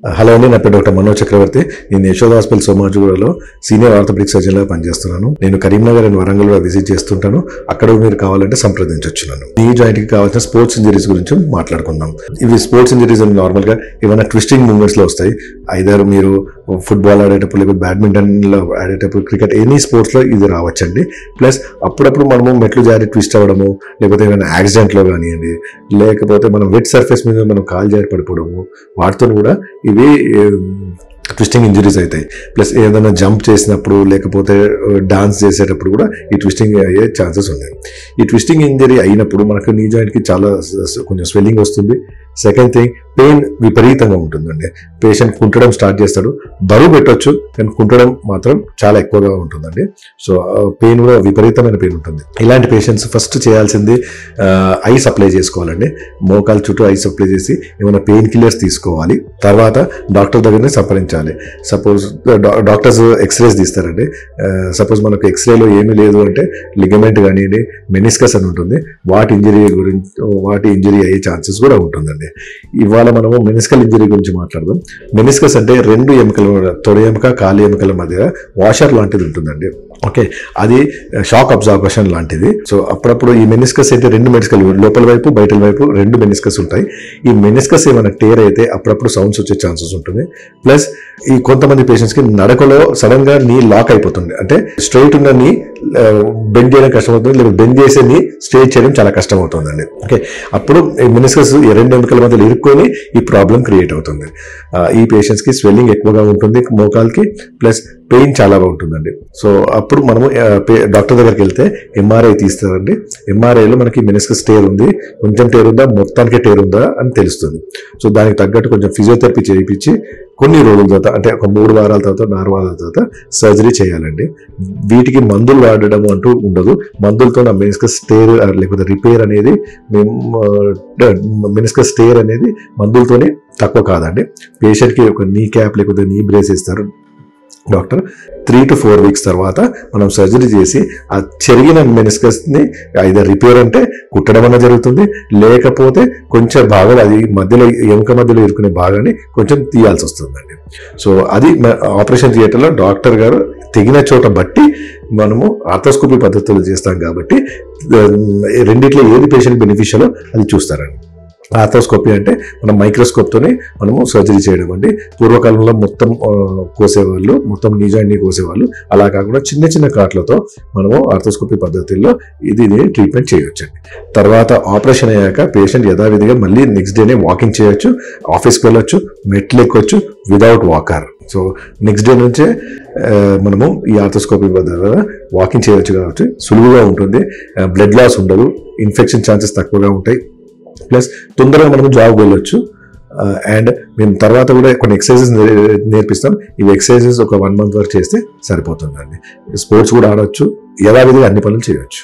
Hello అండి, నా పేరు డాక్టర్ మనోజ్ చక్రవర్తి. నేను యశోద హాస్పిటల్ సోమాజిగూడలో సీనియర్ ఆర్థోపెడిక్ సర్జన్గా పనిచేస్తున్నాను. నేను కరీంనగర్ అండ్ వరంగల్లో విజిట్ చేస్తుంటాను. అక్కడ మీరు కావాలంటే సంప్రదించవచ్చు నన్ను. ఈ జాయింట్కి కావాల్సిన స్పోర్ట్స్ ఇంజరీస్ గురించి మాట్లాడుకుందాం. ఇవి స్పోర్ట్స్ ఇంజరీస్ నార్మల్గా ఏమైనా ట్విస్టింగ్ మూవ్మెంట్స్లో వస్తాయి. ఐదర్ మీరు ఫుట్బాల్ ఆడేటప్పుడు, లేకపోతే బ్యాడ్మింటన్లో ఆడేటప్పుడు, క్రికెట్, ఎనీ స్పోర్ట్స్లో ఇది రావచ్చండి. ప్లస్ అప్పుడప్పుడు మనము మెట్లు జారి ట్విస్ట్ అవ్వడము, లేకపోతే ఏమైనా యాక్సిడెంట్లో కానివ్వండి, లేకపోతే మనం వెట్ సర్ఫేస్ మీద మనం కాలు జారి పడిపోవడము, వాటితో కూడా ఇవి ట్విస్టింగ్ ఇంజరీస్ అవుతాయి. ప్లస్ ఏదైనా జంప్ చేసినప్పుడు, లేకపోతే డాన్స్ చేసేటప్పుడు కూడా ఈ ట్విస్టింగ్ అయ్యే ఛాన్సెస్ ఉన్నాయి. ఈ ట్విస్టింగ్ ఇంజరీ అయినప్పుడు మనకు నీ జాయింట్కి చాలా కొంచెం స్వెల్లింగ్ వస్తుంది. సెకండ్ థింగ్, పెయిన్ విపరీతంగా ఉంటుందండి. పేషెంట్ కుంటడం స్టార్ట్ చేస్తాడు, బరువు పెట్టవచ్చు, కానీ కుంటడం మాత్రం చాలా ఎక్కువగా ఉంటుందండి. సో పెయిన్ కూడా విపరీతమైన పెయిన్ ఉంటుంది. ఇలాంటి పేషెంట్స్ ఫస్ట్ చేయాల్సింది ఐస్ అప్లై చేసుకోవాలండి. మోకాల చుట్టూ ఐస్ అప్లై చేసి ఏమైనా పెయిన్ కిల్లర్స్ తీసుకోవాలి. తర్వాత డాక్టర్ దగ్గరనే సంప్రదించాలి. సపోజ్ డాక్టర్స్ ఎక్స్రేస్ తీస్తారండి. సపోజ్ మనకు ఎక్స్రేలో ఏమీ లేదు అంటే లిగమెంట్ కానివ్వండి, మెనిస్కస్ అని ఉంటుంది, వాటి ఇంజరీ అయ్యే ఛాన్సెస్ కూడా ఉంటుందండి. ఇవాళ మనము మెనిస్కల్ ఇంజరీ గురించి మాట్లాడదాం. మెనిస్కస్ అంటే రెండు ఎముకల, తొడ ఎముక, కాలి ఎముకల మధ్య వాషర్ లాంటిది ఉంటుందండి. ఓకే, అది షాక్ అబ్జార్బషన్ లాంటిది. సో అప్పుడప్పుడు ఈ మెనిస్కస్ అయితే రెండు మెనిస్కల్, లోపల వైపు బయట వైపు రెండు మెనిస్కస్ ఉంటాయి. ఈ మెనిస్కస్ ఏమైనా టేర్ అయితే అప్పుడప్పుడు సౌండ్స్ వచ్చే ఛాన్సెస్ ఉంటుంది. ప్లస్ ఈ కొంతమంది పేషెంట్స్కి నడకలో సడన్ గా నీ లాక్ అయిపోతుంది. అంటే స్ట్రైట్ ఉన్న నీ బెండ్ చేయడం కష్టమవుతుంది, లేదా బెండ్ చేసే నీ స్ట్రైట్ చేయడం చాలా కష్టం అవుతుందండి. ఓకే, అప్పుడు మెనిస్కస్ రెండు ఎముకల మధ్యలో ఇరుక్కొని ఈ ప్రాబ్లం క్రియేట్ అవుతుంది. ఈ పేషెంట్స్కి స్వెల్లింగ్ ఎక్కువగా ఉంటుంది మోకాల్కి, ప్లస్ పెయిన్ చాలా బాగుంటుందండి. సో అప్పుడు మనము డాక్టర్ దగ్గరికి వెళ్తే ఎంఆర్ఐ తీస్తారండి. ఎంఆర్ఐలో మనకి మెనిస్కస్ టేర్ ఉంది, కొంచెం టేర్ ఉందా, మొత్తానికి టేర్ ఉందా అని తెలుస్తుంది. సో దానికి తగ్గట్టు కొంచెం ఫిజియోథెరపీ చేయించి కొన్ని రోజుల తర్వాత, అంటే ఒక 3 వారాల తర్వాత, 4 వారాల తర్వాత సర్జరీ చేయాలండి. వీటికి మందులు వాడడం అంటూ ఉండదు. మందులతో నా మెనిస్కస్ టేర్ లేకపోతే రిపేర్ అనేది, మెనిస్కస్ టేర్ అనేది మందులతోనే తక్కువ కాదండి. పేషెంట్కి ఒక నీ క్యాప్ లేకపోతే నీ బ్రేస్ ఇస్తారు డాక్టర్. 3 to 4 వీక్స్ తర్వాత మనం సర్జరీ చేసి ఆ చెరిగిన మెనిస్కస్ని ఐదర్ రిపేర్ అంటే కుట్టడం అన్న జరుగుతుంది, లేకపోతే కొంచెం భాగం, అది మధ్యలో ఎముక మధ్యలో ఇరుకునే భాగాన్ని కొంచెం తీయాల్సి వస్తుందండి. సో అది ఆపరేషన్ థియేటర్లో డాక్టర్ గారు తెగిన చోట బట్టి మనము ఆర్థోస్కోపీ పద్ధతులు చేస్తాం కాబట్టి రెండిట్లో ఏది పేషెంట్ బెనిఫిషియలో అది చూస్తారండి. ఆర్థోస్కోపీ అంటే మనం మైక్రోస్కోప్తోనే మనము సర్జరీ చేయడం అండి. పూర్వకాలంలో మొత్తం కోసేవాళ్ళు, మొత్తం నీ జాయింట్ని కోసేవాళ్ళు. అలా కాకుండా చిన్న చిన్న కాట్లతో మనము ఆర్థోస్కోపీ పద్ధతుల్లో ఇది ట్రీట్మెంట్ చేయొచ్చండి. తర్వాత ఆపరేషన్ అయ్యాక పేషెంట్ యథావిధిగా మళ్ళీ నెక్స్ట్ డేనే వాకింగ్ చేయొచ్చు, ఆఫీస్కి వెళ్ళొచ్చు, మెట్లు ఎక్కొచ్చు without walker. So next day నుంచే మనము ఈ ఆర్థోస్కోపీ పద్ధతిలో వాకింగ్ చేయొచ్చు కాబట్టి సులువుగా ఉంటుంది. బ్లడ్ లాస్ ఉండదు, ఇన్ఫెక్షన్ ఛాన్సెస్ తక్కువగా ఉంటాయి. ప్లస్ తొందరగా మనము జాబ్ వెళ్ళొచ్చు. అండ్ మేము తర్వాత కూడా కొన్ని ఎక్సర్సైజెస్ నేర్పిస్తాం. ఇవి ఎక్సర్సైజెస్ ఒక 1 month వరకు చేస్తే సరిపోతుందండి. స్పోర్ట్స్ కూడా ఆడవచ్చు, యథావిధిగా అన్ని పనులు చేయొచ్చు.